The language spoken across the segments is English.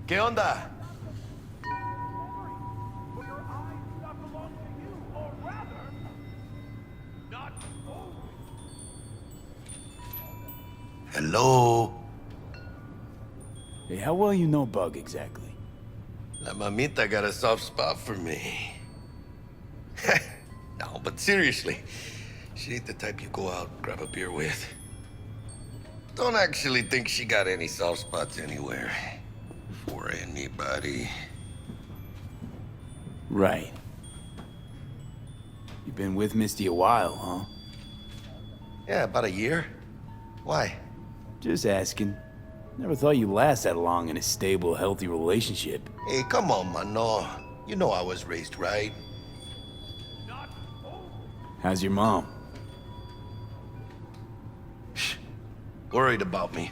¿Qué onda? Hello? Hey, how well you know Bug exactly? La mamita got a soft spot for me. No, but seriously, she ain't the type you go out and grab a beer with. Don't actually think she got any soft spots anywhere. For anybody. Right. You've been with Misty a while, huh? Yeah, about a year. Why? Just asking. Never thought you'd last that long in a stable, healthy relationship. Hey, come on, Mano. You know I was raised right. How's your mom? Worried about me.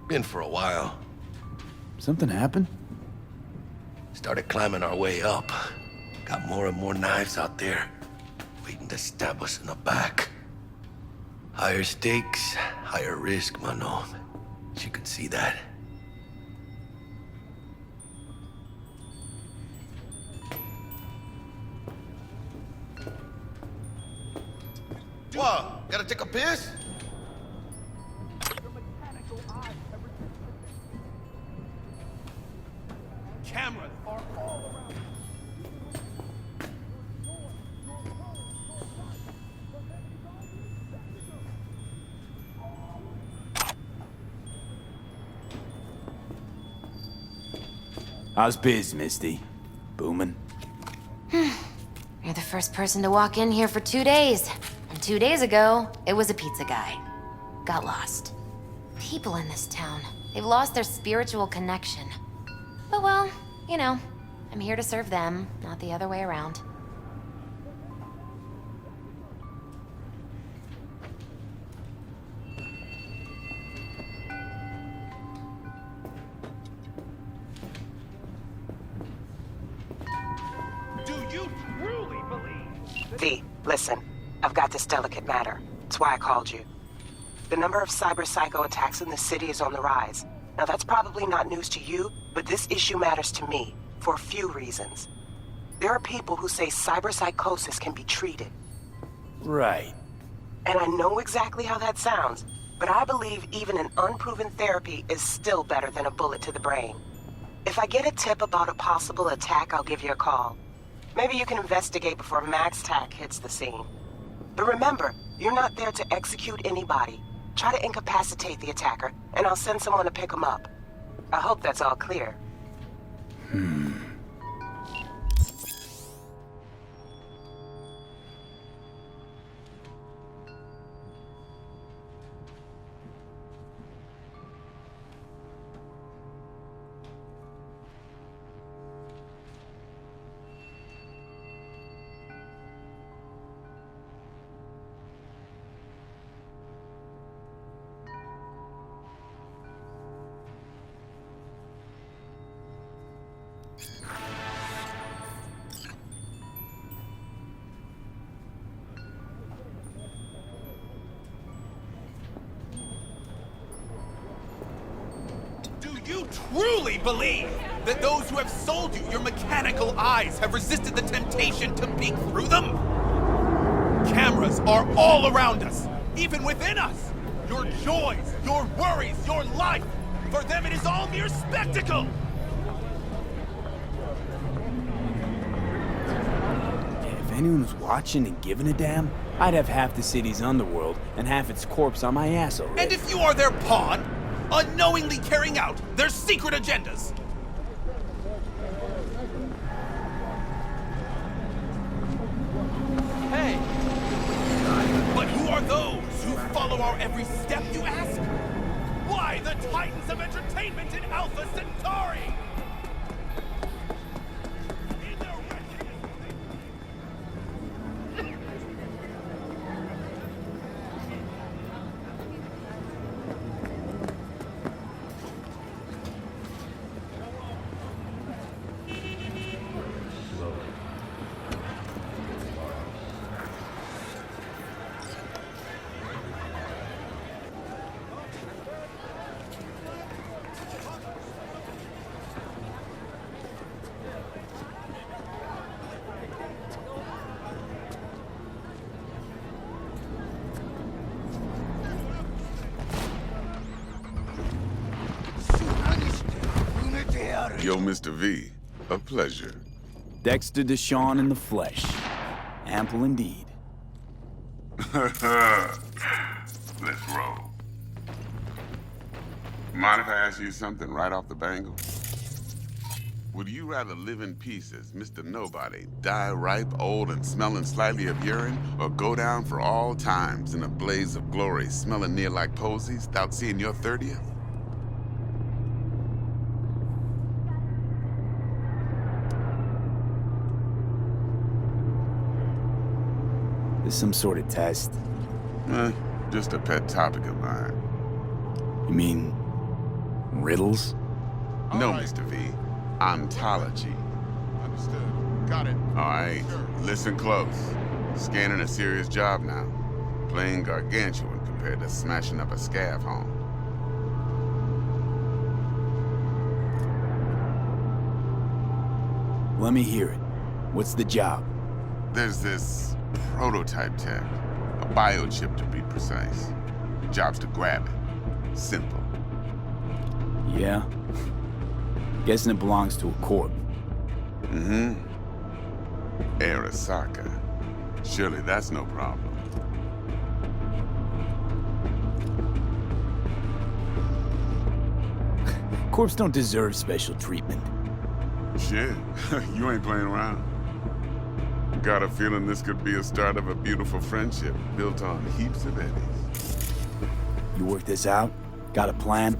Been for a while. Something happened? Started climbing our way up. Got more and more knives out there, waiting to stab us in the back. Higher stakes, higher risk, Mano. She could see that. What? Gotta take a piss? Cameras are all around. How's biz, Misty? Booming? You're the first person to walk in here for 2 days. And 2 days ago, it was a pizza guy. Got lost. People in this town, they've lost their spiritual connection. But well, you know, I'm here to serve them, not the other way around. Do you truly believe? V, listen. I've got this delicate matter. That's why I called you. The number of cyber-psycho attacks in the city is on the rise. Now that's probably not news to you, but this issue matters to me, for a few reasons. There are people who say cyberpsychosis can be treated. Right. And I know exactly how that sounds, but I believe even an unproven therapy is still better than a bullet to the brain. If I get a tip about a possible attack, I'll give you a call. Maybe you can investigate before Max Tack hits the scene. But remember, you're not there to execute anybody. Try to incapacitate the attacker, and I'll send someone to pick him up. I hope that's all clear. Do you truly believe that those who have sold you your mechanical eyes have resisted the temptation to peek through them? Cameras are all around us, even within us. Your joys, your worries, your life. For them, it is all mere spectacle. If anyone was watching and giving a damn, I'd have half the city's underworld and half its corpse on my ass already. And if you are their pawn, unknowingly carrying out their secret agendas. Hey! But who are those who follow our every step, you ask? Why, the titans of entertainment in Alpha Centauri! In their wretchedness, Yo, Mr. V, a pleasure. Dexter Deshawn in the flesh. Ample indeed. Let's roll. Mind if I ask you something right off the bangle? Would you rather live in peace as Mr. Nobody, die ripe, old, and smelling slightly of urine, or go down for all times in a blaze of glory, smelling near like posies, without seeing your 30th? This some sort of test? Just a pet topic of mine. You mean... riddles? No, Mr. V. Ontology. Understood. Got it. All right, listen close. Scanning a serious job now. Playing gargantuan compared to smashing up a scav home. Let me hear it. What's the job? There's this prototype tech. A biochip to be precise. Job's to grab it. Simple. Yeah? Guessing it belongs to a corp. Mm-hmm. Arasaka. Surely that's no problem. Corps don't deserve special treatment. Shit, you ain't playing around. Got a feeling this could be a start of a beautiful friendship built on heaps of eddies. You work this out? Got a plan?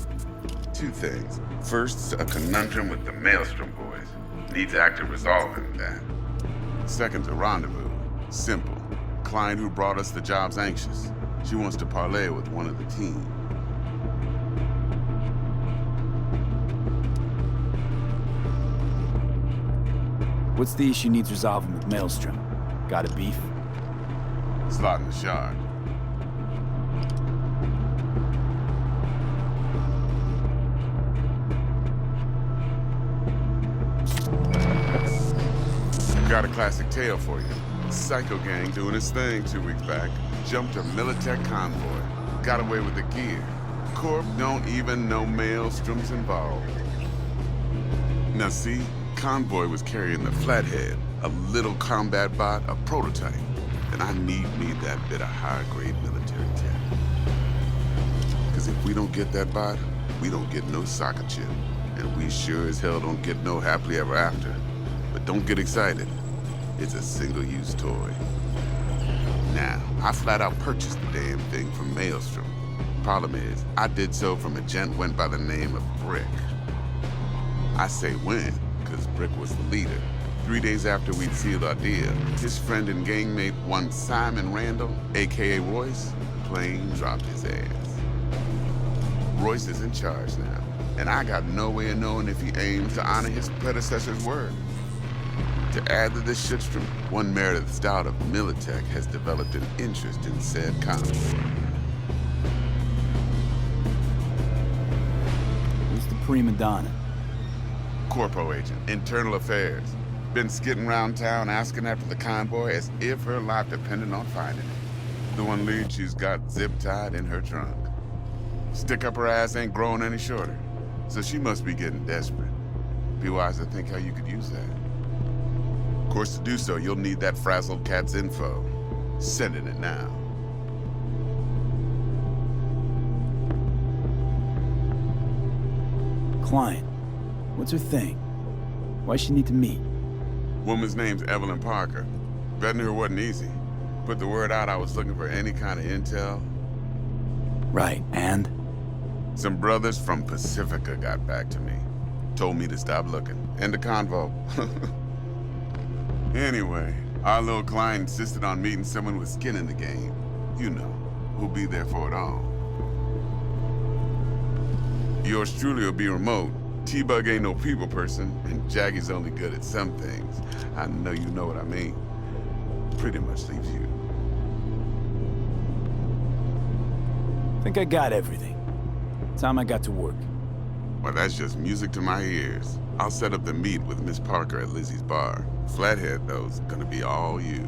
Two things. First, a conundrum with the Maelstrom boys. Needs active resolving that. Second's a rendezvous. Simple. Client who brought us the job's anxious. She wants to parlay with one of the team. What's the issue needs resolving with Maelstrom? Got a beef? Slot in the shard. Got a classic tale for you. Psycho gang doing its thing 2 weeks back. Jumped a Militech convoy. Got away with the gear. Corp don't even know Maelstrom's involved. Now see, convoy was carrying the Flathead, a little combat bot, a prototype. And I need that bit of high-grade military tech. Because if we don't get that bot, we don't get no soccer chip. And we sure as hell don't get no happily ever after. But don't get excited. It's a single-use toy. Now, I flat out purchased the damn thing from Maelstrom. Problem is, I did so from a gent went by the name of Brick. I say when, because Brick was the leader. 3 days after we'd sealed our deal, his friend and gangmate, one Simon Randall, aka Royce, plain dropped his ass. Royce is in charge now, and I got no way of knowing if he aims to honor his predecessor's word. To add to this shitstorm, one Meredith Stout of Militech has developed an interest in said convoy. Who's the prima donna? Corpo agent, internal affairs. Been skidding around town asking after the convoy as if her life depended on finding it. The one lead she's got zip-tied in her trunk. Stick up her ass ain't growing any shorter, so she must be getting desperate. Be wise to think how you could use that. Of course, to do so, you'll need that frazzled cat's info. Sending it now. Client. What's her thing? Why's she need to meet? Woman's name's Evelyn Parker. Betting her wasn't easy. Put the word out I was looking for any kind of intel. Right, and? Some brothers from Pacifica got back to me. Told me to stop looking. End of convo. Anyway, our little client insisted on meeting someone with skin in the game. You know, who'll be there for it all. Yours truly will be remote. T-Bug ain't no people person, and Jaggy's only good at some things. I know you know what I mean. Pretty much leaves you. Think I got everything. Time I got to work. Well, that's just music to my ears. I'll set up the meet with Miss Parker at Lizzie's bar. Flathead, though, is gonna be all you.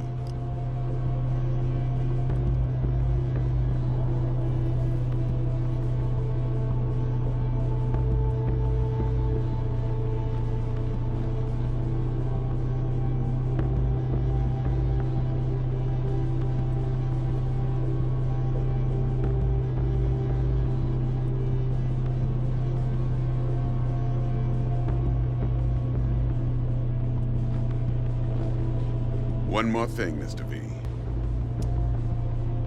One more thing, Mr. V.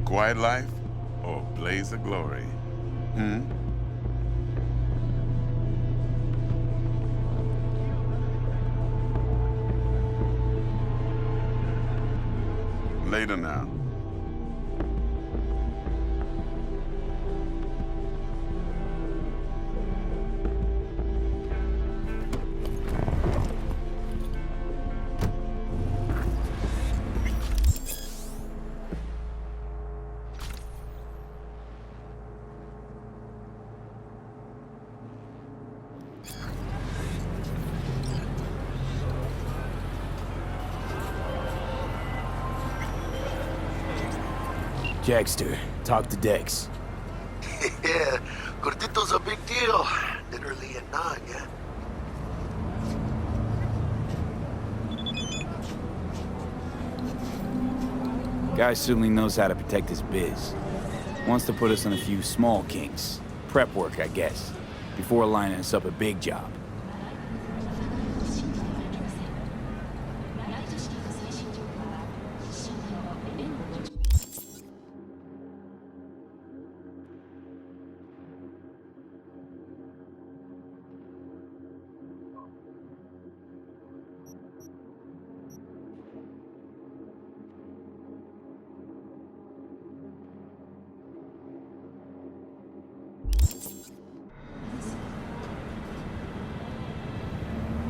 Quiet life or blaze of glory? Hmm? Later now. Jackster, talk to Dex. Yeah, Gordito's a big deal. Literally a nod, yeah? Guy certainly knows how to protect his biz. Wants to put us on a few small kinks. Prep work, I guess. Before lining us up a big job.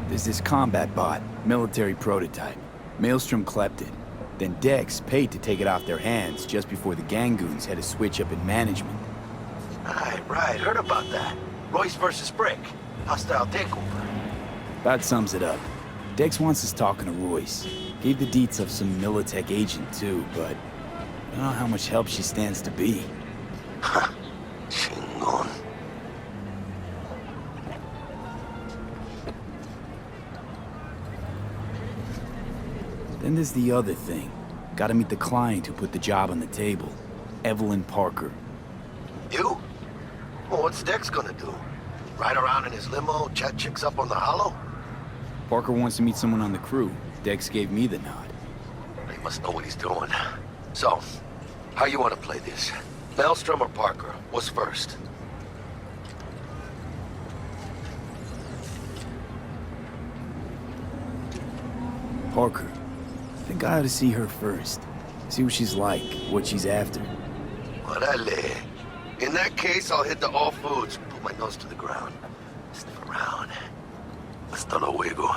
There's this combat bot, military prototype. Maelstrom clept it. Then Dex paid to take it off their hands just before the Gangoons had a switch up in management. Right, heard about that. Royce versus Brick. Hostile takeover. That sums it up. Dex wants us talking to Royce. Gave the deets of some Militech agent too, but I don't know how much help she stands to be. Chingon. Then there's the other thing. Gotta meet the client who put the job on the table. Evelyn Parker. You? Well, what's Dex gonna do? Ride around in his limo, chat chicks up on the hollow? Parker wants to meet someone on the crew. Dex gave me the nod. He must know what he's doing. So, how you want to play this? Maelstrom or Parker? What's first? Parker. I think I ought to see her first. See what she's like, what she's after. Orale. In that case, I'll hit the all foods, put my nose to the ground. Sniff around. Hasta luego.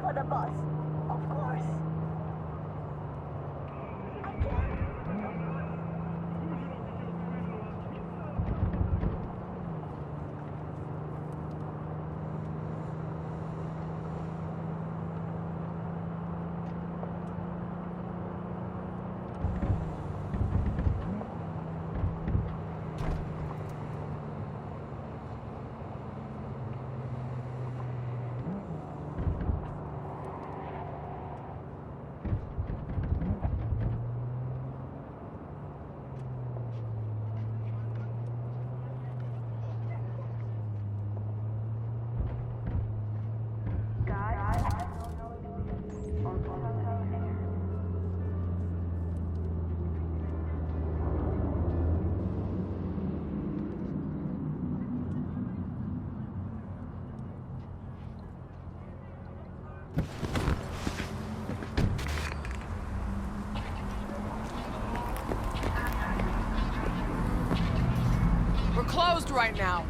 for the boss. Of course. We're closed right now.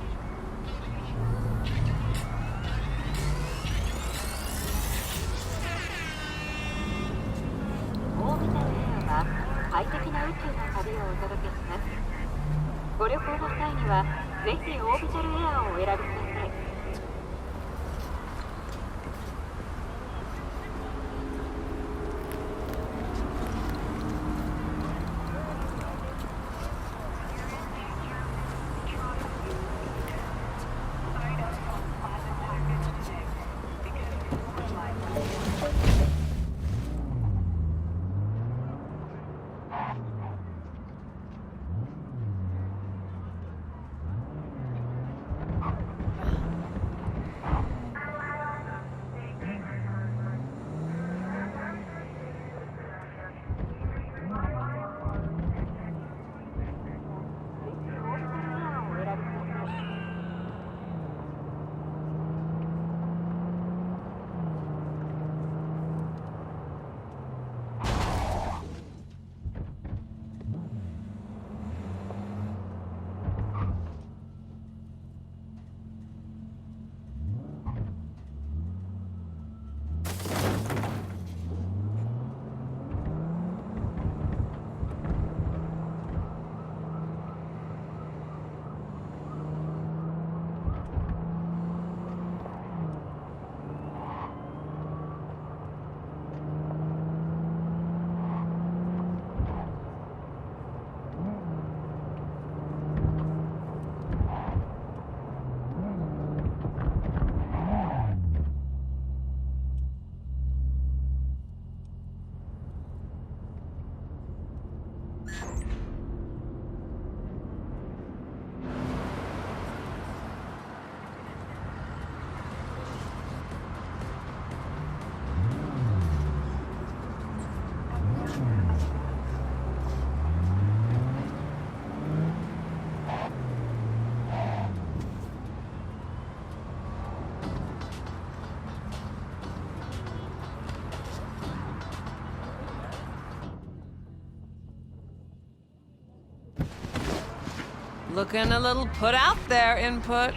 Looking a little put out there, Input.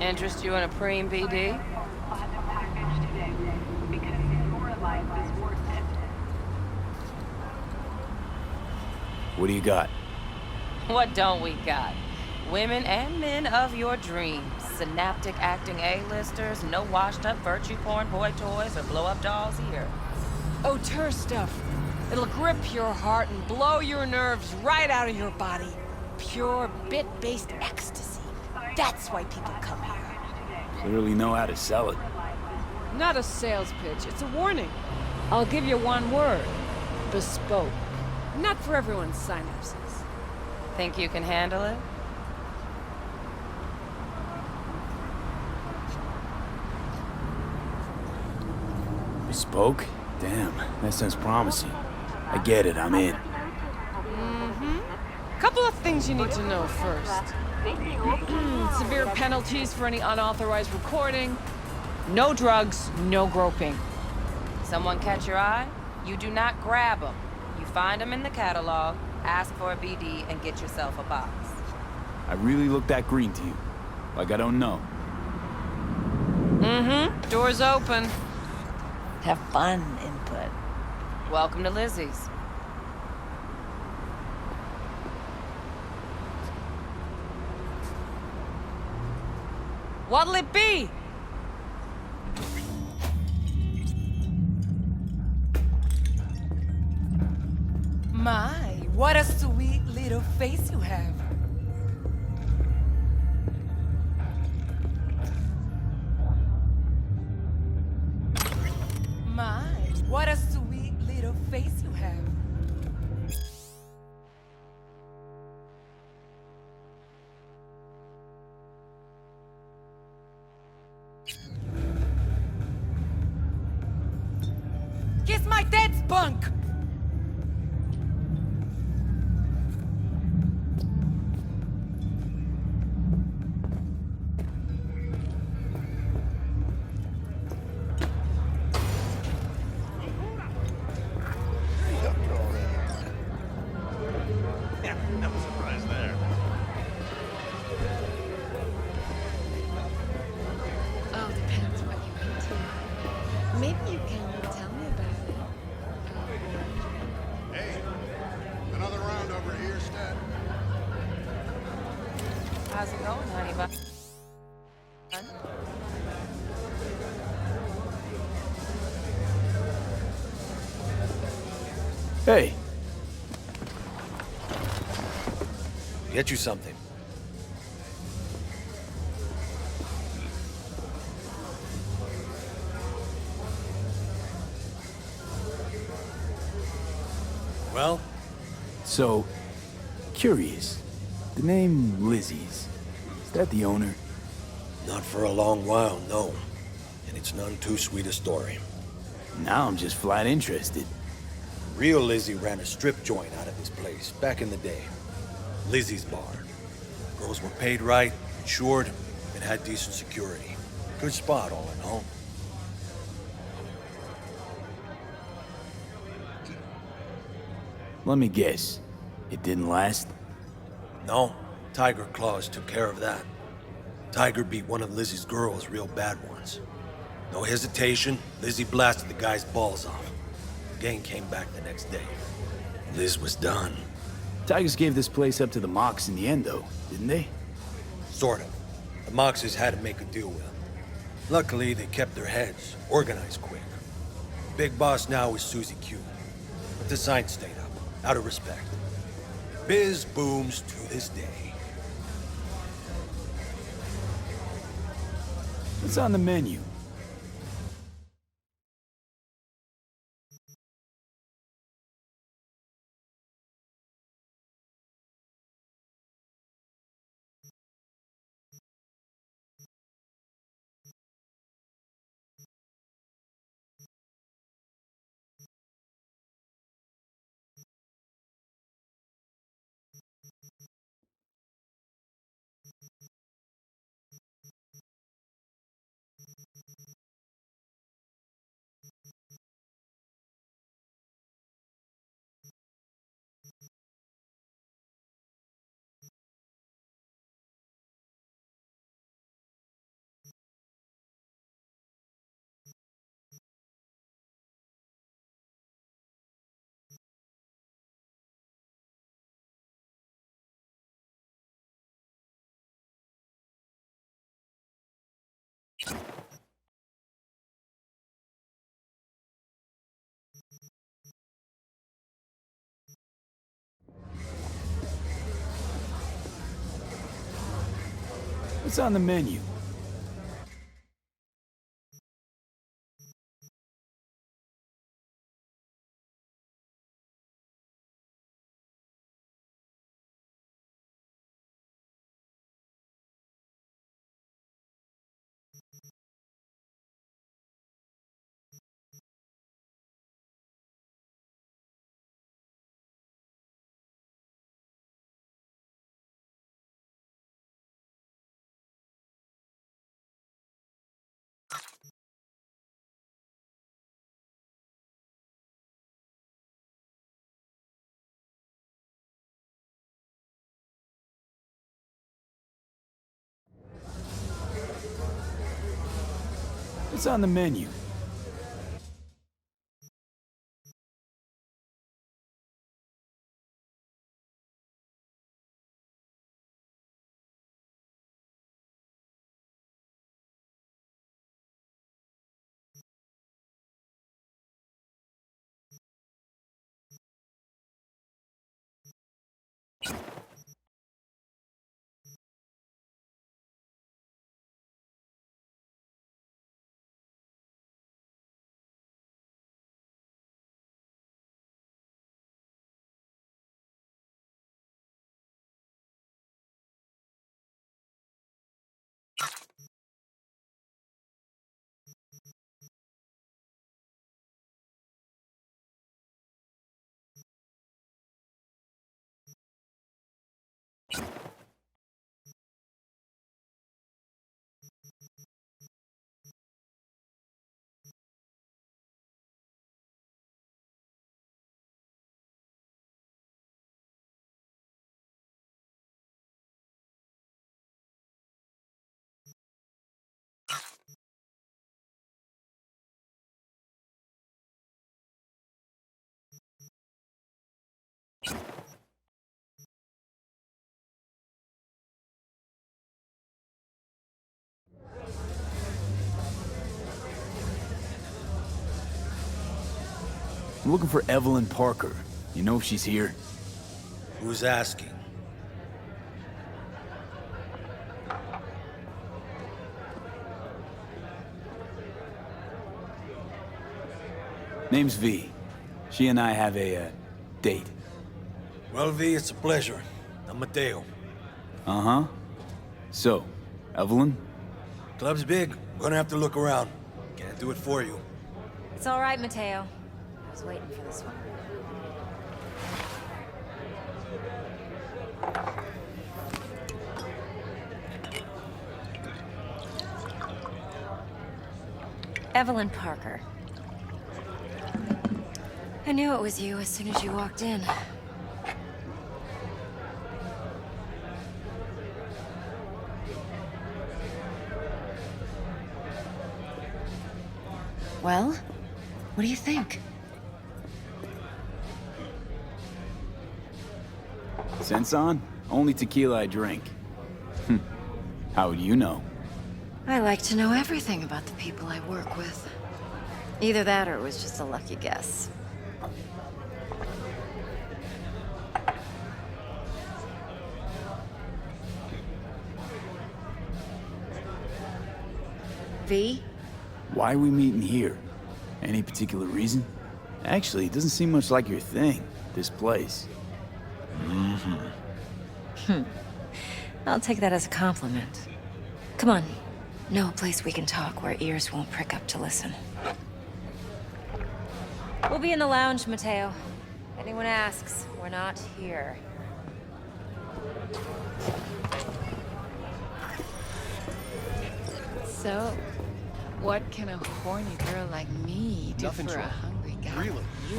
Interest you in a preem BD? What do you got? What don't we got? Women and men of your dreams. Synaptic acting A-listers, no washed-up virtue porn boy toys or blow-up dolls here. Auteur stuff. It'll grip your heart and blow your nerves right out of your body. Pure bit-based ecstasy. That's why people come here. Clearly know how to sell it. Not a sales pitch, it's a warning. I'll give you one word. Bespoke. Not for everyone's synapses. Think you can handle it? Bespoke? Damn, that sounds promising. I get it, I'm in. Couple of things you need to know first. Severe penalties for any unauthorized recording. No drugs, no groping. Someone catch your eye? You do not grab them. You find them in the catalog, ask for a BD, and get yourself a box. I really look that green to you. Like I don't know. Door's open. have fun input. Welcome to Lizzie's. What'll it be? My, what a sweet little face you have. My, what a sweet little face you have. Kiss my dead spunk! Oh, depends what you're into. Maybe you can tell me about it. Hey, another round over here, Stat. How's it going, honey bun? Hey, Get you something. Well, so, curious. The name Lizzie's, is that the owner? not for a long while, no. And it's none too sweet a story. Now I'm just flat interested. Real Lizzie ran a strip joint out of this place back in the day. Lizzie's Bar. Girls were paid right, insured, and had decent security. Good spot, all in all. Let me guess. It didn't last? No, Tiger Claws took care of that. Tiger beat one of Lizzie's girls real bad once. No hesitation, Lizzie blasted the guy's balls off. Gang came back the next day. Liz was done. Tigers gave this place up to the Mox in the end, though, didn't they? Sort of. The Moxes had to make a deal with them. Luckily, they kept their heads, organized quick. Big boss now is Susie Q. But the sign stayed up, out of respect. Biz booms to this day. What's on the menu? What's on the menu? What's on the menu? I'm looking for Evelyn Parker. You know if she's here? Who's asking? Name's V. She and I have a, date. Well, V, it's a pleasure. I'm Mateo. Uh-huh. So, Evelyn? Club's big. We're gonna have to look around. Can't do it for you. It's all right, Mateo. I was waiting for this one. Evelyn Parker. I knew it was you as soon as you walked in. Well, what do you think? Sense on? Only tequila I drink. How would you know? I like to know everything about the people I work with. Either that or it was just a lucky guess. V? Why are we meeting here? Any particular reason? Actually, it doesn't seem much like your thing, this place. I'll take that as a compliment. Come on. Know a place we can talk where ears won't prick up to listen. We'll be in the lounge, Mateo. If anyone asks, we're not here. So, what can a horny girl like me do Nothing's for a wrong. hungry guy Really? like you?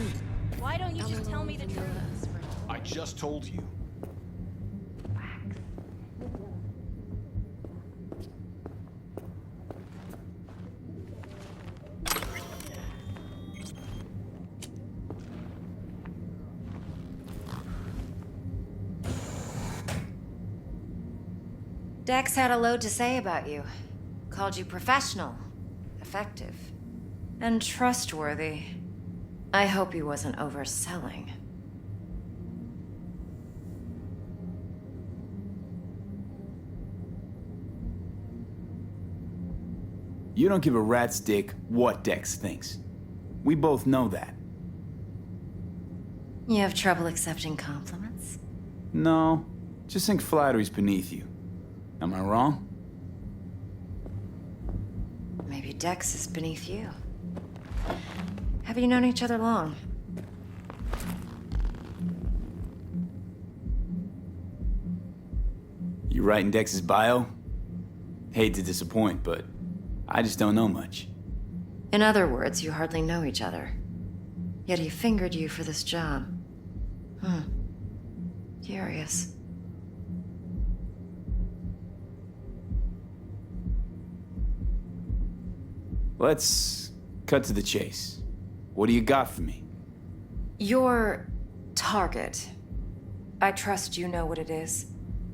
Why don't you just tell me the truth? I just told you. Dex had a load to say about you. Called you professional, effective, and trustworthy. I hope he wasn't overselling. You don't give a rat's dick what Dex thinks. We both know that. You have trouble accepting compliments? No, just think flattery's beneath you. Am I wrong? Maybe Dex is beneath you. Have you known each other long? You writing Dex's bio? Hate to disappoint, but I just don't know much. In other words, you hardly know each other. Yet he fingered you for this job. Curious. Let's cut to the chase. What do you got for me? Your target. I trust you know what it is.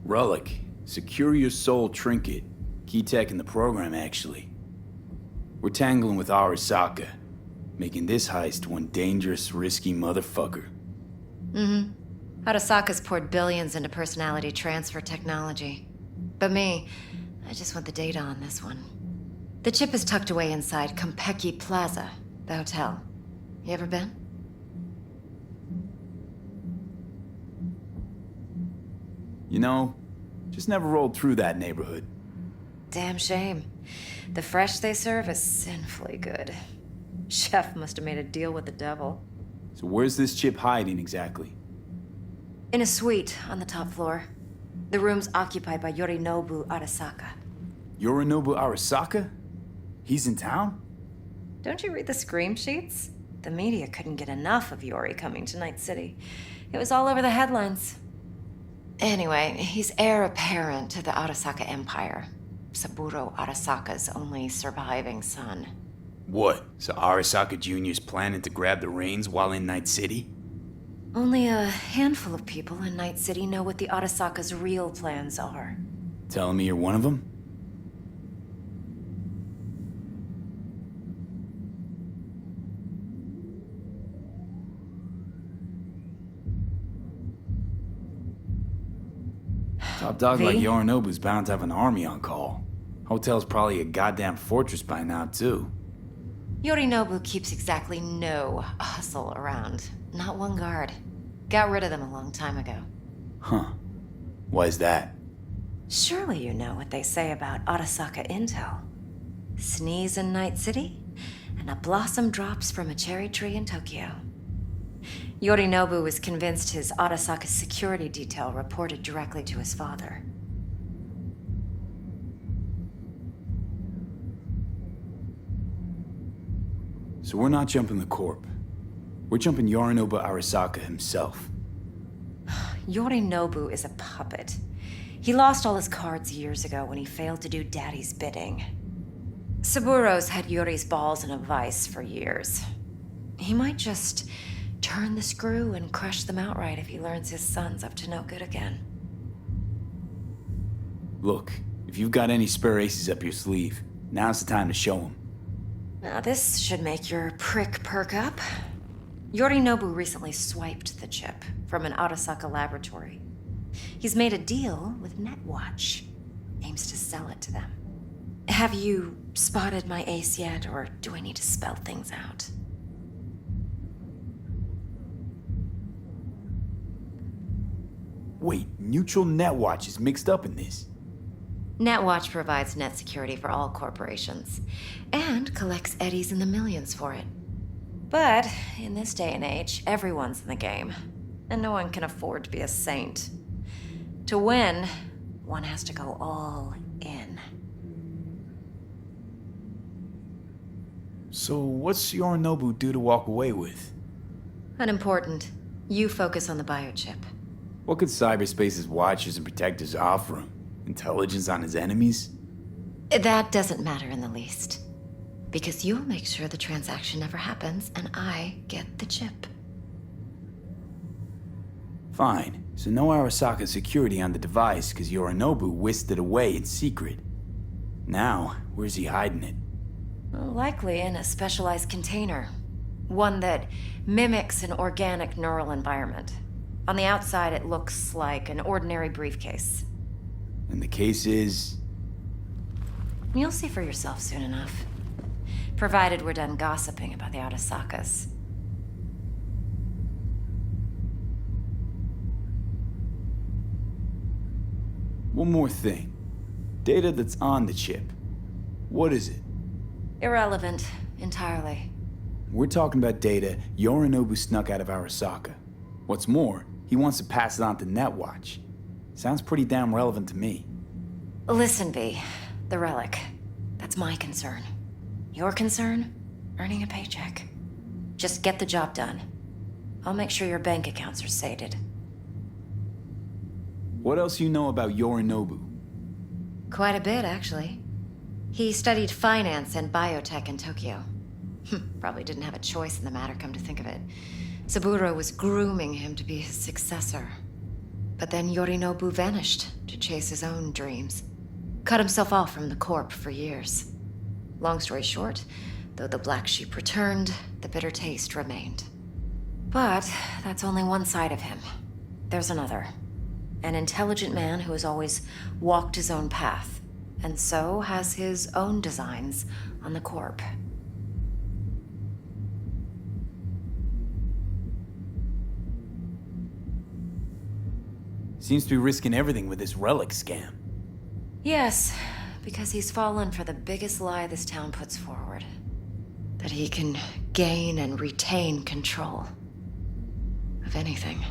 Relic. Secure your soul trinket. Key tech in the program, actually. We're tangling with Arasaka, making this heist one dangerous, risky motherfucker. Arasaka's poured billions into personality transfer technology. But me, I just want the data on this one. The chip is tucked away inside Kompeki Plaza, the hotel. You ever been? You know, just never rolled through that neighborhood. Damn shame. The fresh they serve is sinfully good. Chef must have made a deal with the devil. So where's this chip hiding exactly? In a suite on the top floor. The room's occupied by Yorinobu Arasaka. Yorinobu Arasaka? He's in town? Don't you read the scream sheets? The media couldn't get enough of Yori coming to Night City. It was all over the headlines. Anyway, he's heir apparent to the Arasaka Empire. Saburo Arasaka's only surviving son. What? So Arasaka Jr.'s planning to grab the reins while in Night City? Only a handful of people in Night City know what the Arasaka's real plans are. Telling me you're one of them? Top dog like Yorinobu's bound to have an army on call. Hotel's probably a goddamn fortress by now, too. Yorinobu keeps exactly no hustle around. Not one guard. Got rid of them a long time ago. Huh. Why is that? Surely you know what they say about Arasaka intel. Sneeze in Night City, and a blossom drops from a cherry tree in Tokyo. Yorinobu was convinced his Arasaka security detail reported directly to his father. So we're not jumping the Corp. We're jumping Yorinobu Arasaka himself. Yorinobu is a puppet. He lost all his cards years ago when he failed to do Daddy's bidding. Saburo's had Yori's balls in a vice for years. He might just turn the screw and crush them outright if he learns his son's up to no good again. Look, if you've got any spare aces up your sleeve, now's the time to show them. Now this should make your prick perk up. Yorinobu recently swiped the chip from an Arasaka laboratory. He's made a deal with Netwatch. Aims to sell it to them. Have you spotted my ace yet, or do I need to spell things out? Wait, Neutral Netwatch is mixed up in this. Netwatch provides net security for all corporations, and collects eddies in the millions for it. But in this day and age, everyone's in the game, and no one can afford to be a saint. To win, one has to go all in. So what's Yorinobu due to walk away with? Unimportant. You focus on the biochip. What could cyberspace's watchers and protectors offer him? Intelligence on his enemies? That doesn't matter in the least. Because you'll make sure the transaction never happens, and I get the chip. Fine. So no Arasaka security on the device, because Yorinobu whisked it away in secret. Now, where's he hiding it? Likely in a specialized container. One that mimics an organic neural environment. On the outside, it looks like an ordinary briefcase. And the case is... You'll see for yourself soon enough. Provided we're done gossiping about the Arasakas. One more thing. Data that's on the chip. What is it? Irrelevant, entirely. We're talking about data Yorinobu snuck out of Arasaka. What's more, he wants to pass it on to Netwatch. Sounds pretty damn relevant to me. Listen, V. The relic. That's my concern. Your concern? Earning a paycheck. Just get the job done. I'll make sure your bank accounts are sated. What else you know about Yorinobu? Quite a bit, actually. He studied finance and biotech in Tokyo. Probably didn't have a choice in the matter, come to think of it. Saburo was grooming him to be his successor. But then Yorinobu vanished to chase his own dreams. Cut himself off from the Corp for years. Long story short, though the black sheep returned, the bitter taste remained. But that's only one side of him. there's another. An intelligent man who has always walked his own path, and so has his own designs on the Corp. Seems to be risking everything with this relic scam. Yes, because he's fallen for the biggest lie this town puts forward. That he can gain and retain control of anything.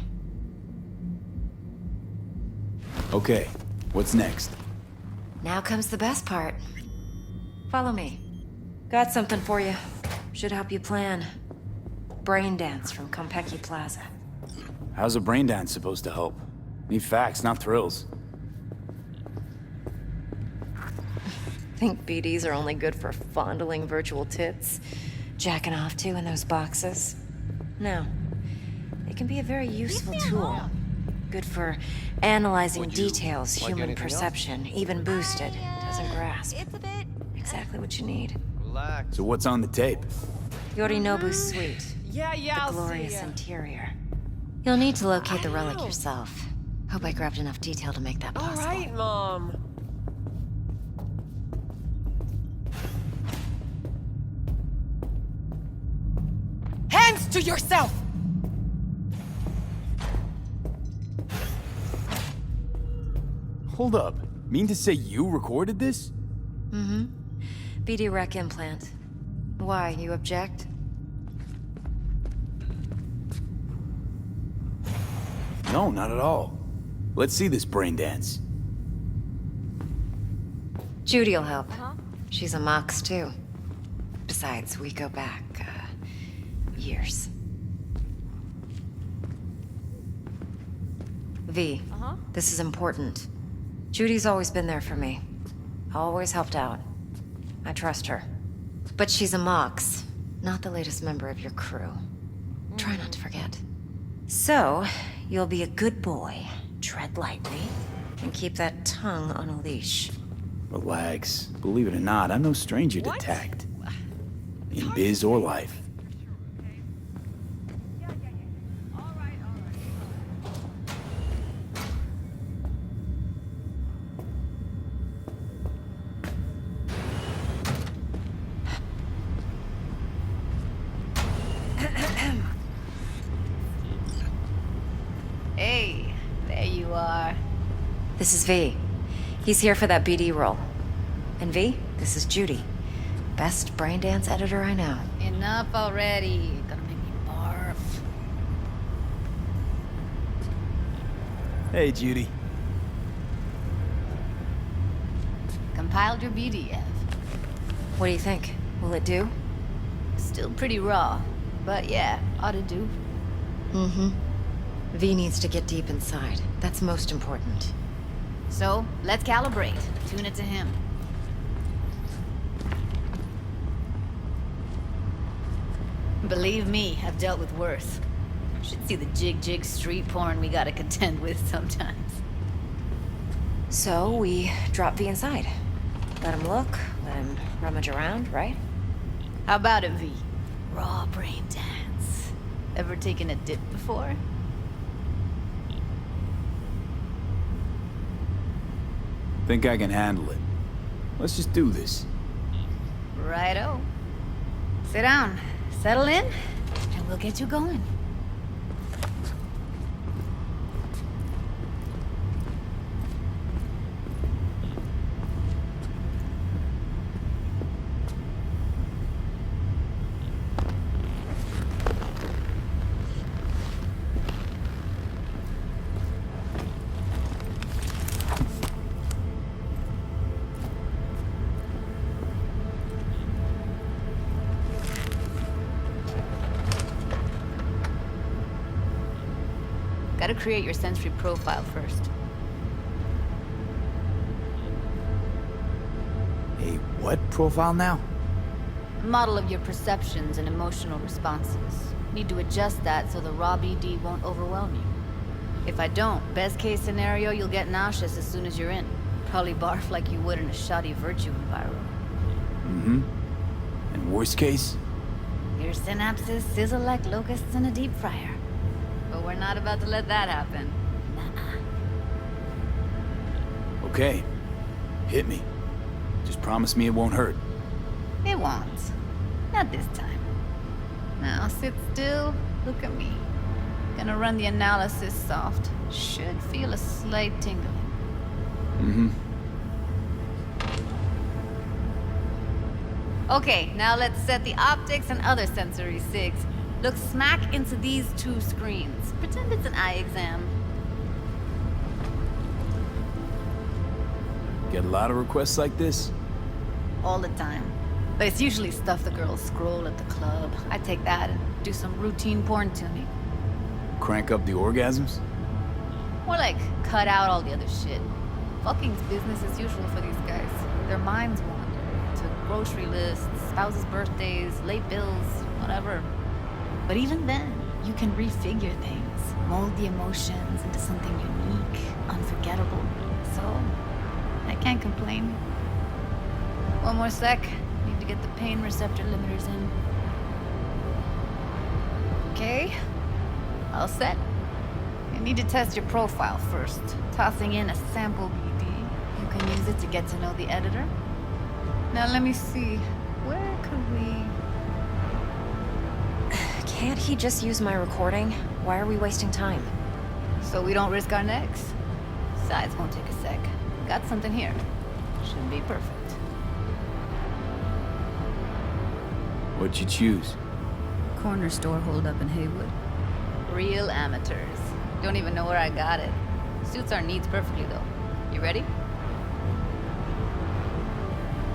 Okay, what's next? Now comes the best part. Follow me. Got something for you. Should help you plan. Brain dance from Konpeki Plaza. How's a brain dance supposed to help? Need facts, not thrills. Think BDs are only good for fondling virtual tits? Jacking off to in those boxes? No. It can be a very useful tool. Good for analyzing details human perception, even boosted, doesn't grasp. It's a bit... Exactly what you need. Relax. So what's on the tape? Yorinobu's suite. Yeah, The I'll glorious see ya. interior. You'll need to locate the relic yourself. Hope I grabbed enough detail to make that All possible. right, Mom. Hands to yourself! Hold up. Mean to say you recorded this? Mm-hmm. BD rec implant. Why, you object? No, not at all. Let's see this brain dance. Judy'll help. She's a Mox, too. Besides, we go back, years. V, this is important. Judy's always been there for me. Always helped out. I trust her. But she's a Mox, not the latest member of your crew. Try not to forget. So, you'll be a good boy, tread lightly, and keep that tongue on a leash. Relax. Believe it or not, I'm no stranger to tact. In biz or life. Hey, there you are. This is V. He's here for that BD role. And V, this is Judy. Best brain dance editor I know. Enough already. Gonna make me barf. Hey, Judy. Compiled your BDF. What do you think? Will it do? Still pretty raw, but yeah, ought to do. Mm-hmm. V needs to get deep inside. That's most important. So, let's calibrate. Tune it to him. Believe me, I've dealt with worse. Should see the jig street porn we gotta contend with sometimes. So, we drop V inside. Let him look, let him rummage around, right? How about it, V? Raw brain dance. Ever taken a dip before? Think I can handle it. Let's just do this. Righto. Sit down, settle in, and we'll get you going. Gotta create your sensory profile first. A what profile now? A model of your perceptions and emotional responses. Need to adjust that so the raw BD won't overwhelm you. If I don't, best case scenario, you'll get nauseous as soon as you're in. Probably barf like you would in a shoddy virtue environment. Mm-hmm. And worst case? Your synapses sizzle like locusts in a deep fryer. But we're not about to let that happen. Okay. Hit me. Just promise me it won't hurt. It won't. Not this time. Now sit still, look at me. Gonna run the analysis soft. Should feel a slight tingling. Mm-hmm. Okay, now let's set the optics and other sensory sigs. Look smack into these two screens. Pretend it's an eye exam. Get a lot of requests like this? All the time. But it's usually stuff the girls scroll at the club. I take that and do some routine porn tuning. Crank up the orgasms? More like cut out all the other shit. Fucking's business as usual for these guys. Their minds wander to grocery lists, spouses' birthdays, late bills, whatever. But even then, you can refigure things, mold the emotions into something unique, unforgettable. So, I can't complain. One more sec. Need to get the pain receptor limiters in. Okay. All set. You need to test your profile first. Tossing in a sample BD. You can use it to get to know the editor. Now let me see. Where could we... Can't he just use my recording? Why are we wasting time? So we don't risk our necks. Besides, won't take a sec. Got something here. Should be perfect. What'd you choose? Corner store holdup in Haywood. Real amateurs. Don't even know where I got it. Suits our needs perfectly, though. You ready?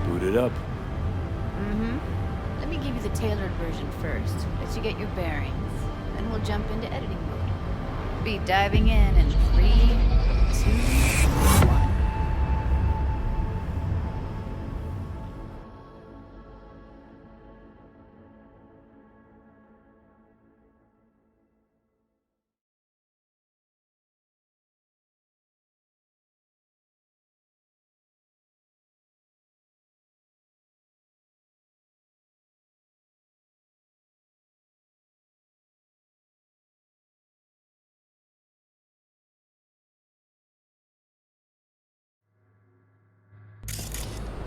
Boot it up. Mm-hmm. Let me give you the tailored version first. Let you get your bearings. Then we'll jump into editing mode. Be diving in 3, 2, 1.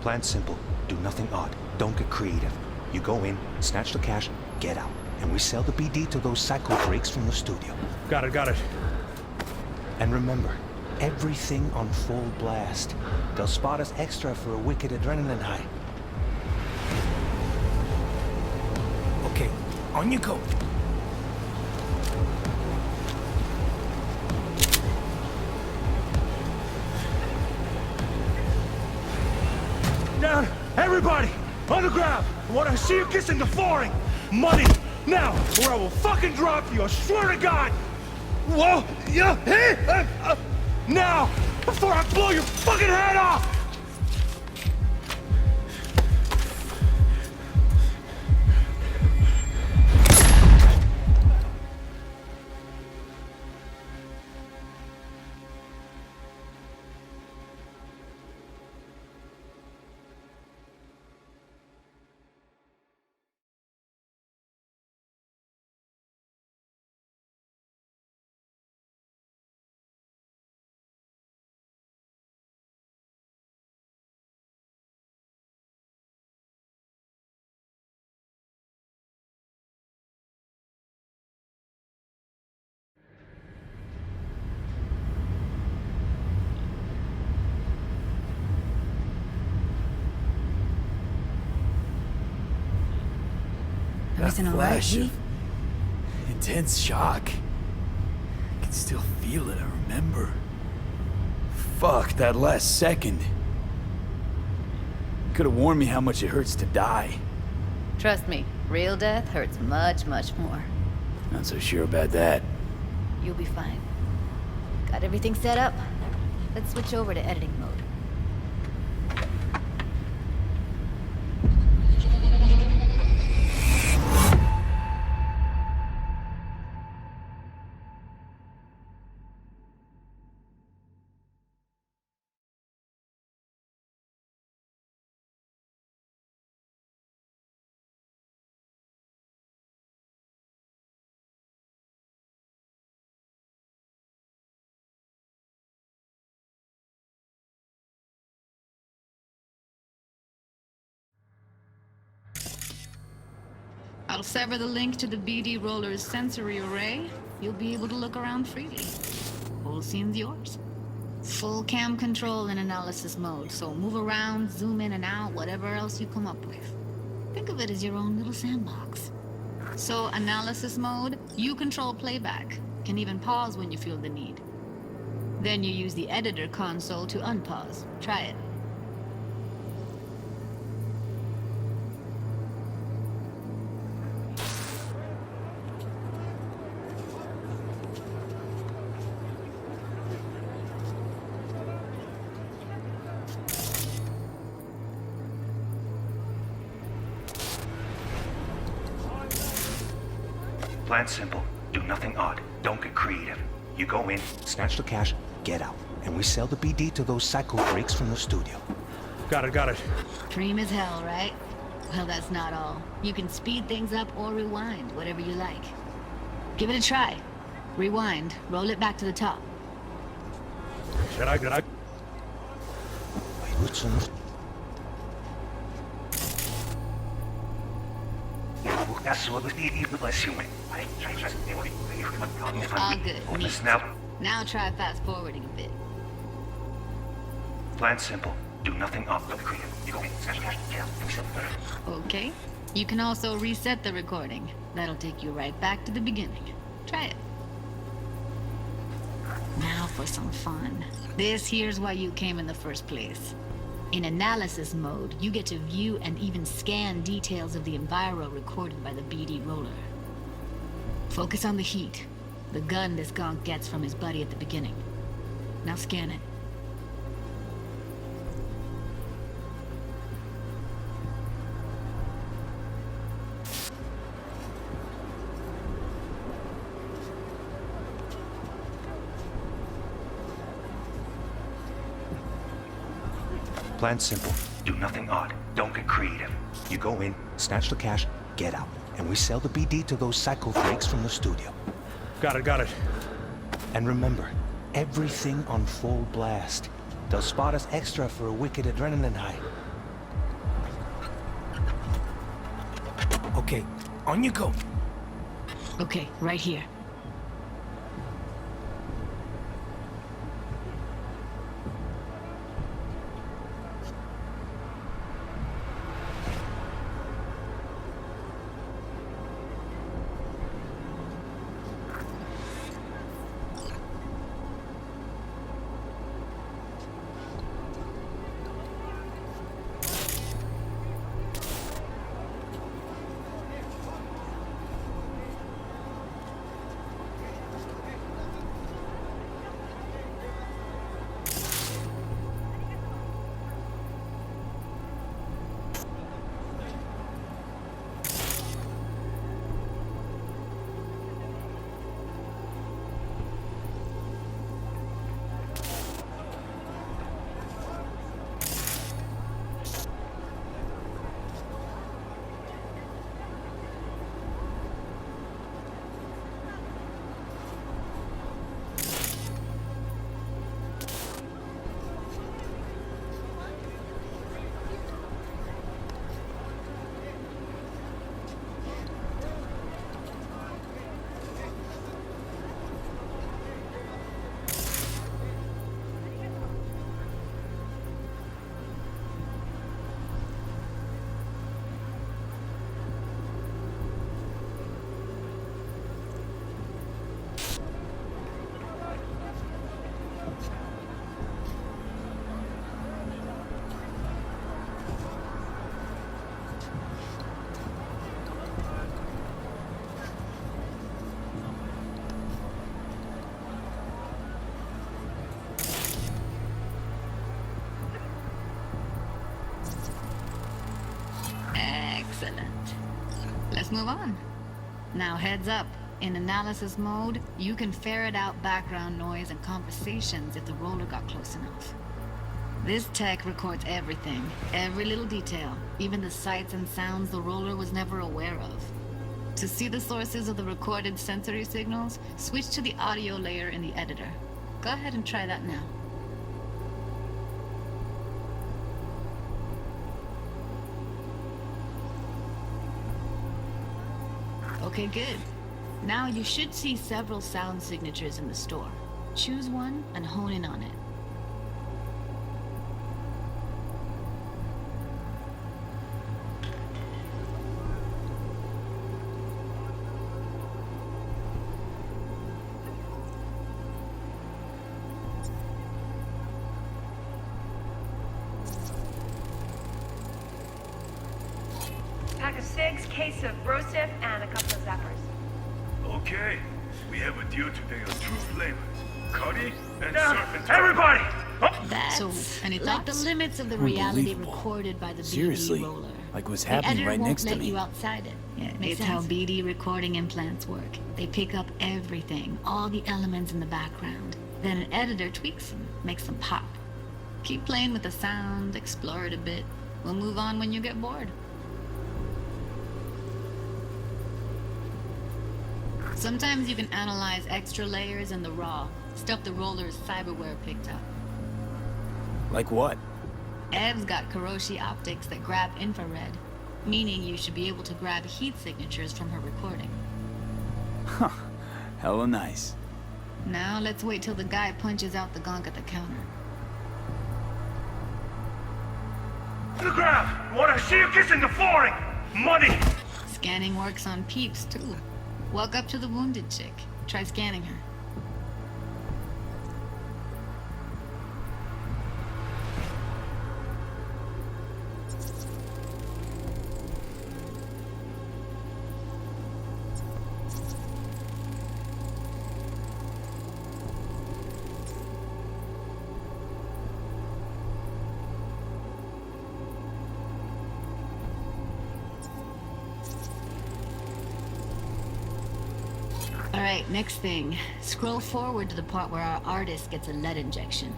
Plan simple. Do nothing odd. Don't get creative. You go in, snatch the cash, get out. And we sell the BD to those psycho freaks from the studio. Got it. And remember, everything on full blast. They'll spot us extra for a wicked adrenaline high. Okay, on you go. Down! Everybody! On the ground! I want to see you kissing the flooring! Money! Now! Or I will fucking drop you! I swear to God! Whoa! Yeah! Hey! Now! Before I blow your fucking head off! Everything all right, Flash G? of intense shock. I can still feel it, I remember. Fuck, that last second. Could have warned me how much it hurts to die. Trust me, real death hurts much, much more. Not so sure about that. You'll be fine. Got everything set up? Let's switch over to editing mode. I'll sever the link to the BD Roller's sensory array. You'll be able to look around freely. Whole scene's yours. Full cam control in analysis mode, so move around, zoom in and out, whatever else you come up with. Think of it as your own little sandbox. So, analysis mode, you control playback. Can even pause when you feel the need. Then you use the editor console to unpause. Try it. Plan's simple. Do nothing odd. Don't get creative. You go in, snatch the cash, get out. And we sell the BD to those psycho freaks from the studio. Got it. Dream as hell, right? Well, that's not all. You can speed things up or rewind, whatever you like. Give it a try. Rewind, roll it back to the top. Should I? Wait, what's on the... All good. Neat. Now try fast forwarding a bit. Plan simple. Do nothing off the creative. You go in, Okay. You can also reset the recording. That'll take you right back to the beginning. Try it. Now for some fun. This here's why you came in the first place. In analysis mode, you get to view and even scan details of the enviro recorded by the BD Roller. Focus on the heat, the gun this gonk gets from his buddy at the beginning. Now scan it. Plan simple. Do nothing odd. Don't get creative. You go in, snatch the cash, get out. And we sell the BD to those psycho freaks from the studio. Got it. And remember, everything on full blast. They'll spot us extra for a wicked adrenaline high. Okay, on you go. Okay, right here. Excellent. Let's move on. Now heads up. In analysis mode, you can ferret out background noise and conversations if the roller got close enough. This tech records everything, every little detail, even the sights and sounds the roller was never aware of. To see the sources of the recorded sensory signals, switch to the audio layer in the editor. Go ahead and try that now. Okay, good. Now you should see several sound signatures in the store. Choose one and hone in on it. Pack of 6, case of Brosif, and a couple of zappers. Okay. We have a deal today on two flavors. Cuddy and Serpent. Everybody! That's so, like the limits of the reality recorded by the Seriously, BD roller. like what's The happening editor right won't next to let me. you outside it. Yeah, it's how BD recording implants work. They pick up everything, all the elements in the background. Then an editor tweaks them, makes them pop. Keep playing with the sound, explore it a bit. We'll move on when you get bored. Sometimes you can analyze extra layers in the raw, stuff the roller's cyberware picked up. Like what? Ev's got Kiroshi optics that grab infrared, meaning you should be able to grab heat signatures from her recording. Huh. Hella nice. Now let's wait till the guy punches out the gunk at the counter. On the ground! I want to see you kissing the flooring! Money! Scanning works on peeps, too. Walk up to the wounded chick. Try scanning her. Alright, next thing. Scroll forward to the part where our artist gets a lead injection.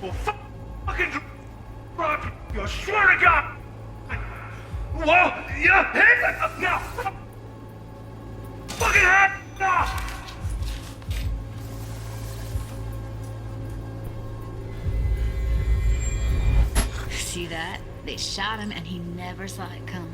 We'll fucking drop you, I swear to God! Whoa! Yeah! Hands up now! Fucking hands off! See that? They shot him and he never saw it coming.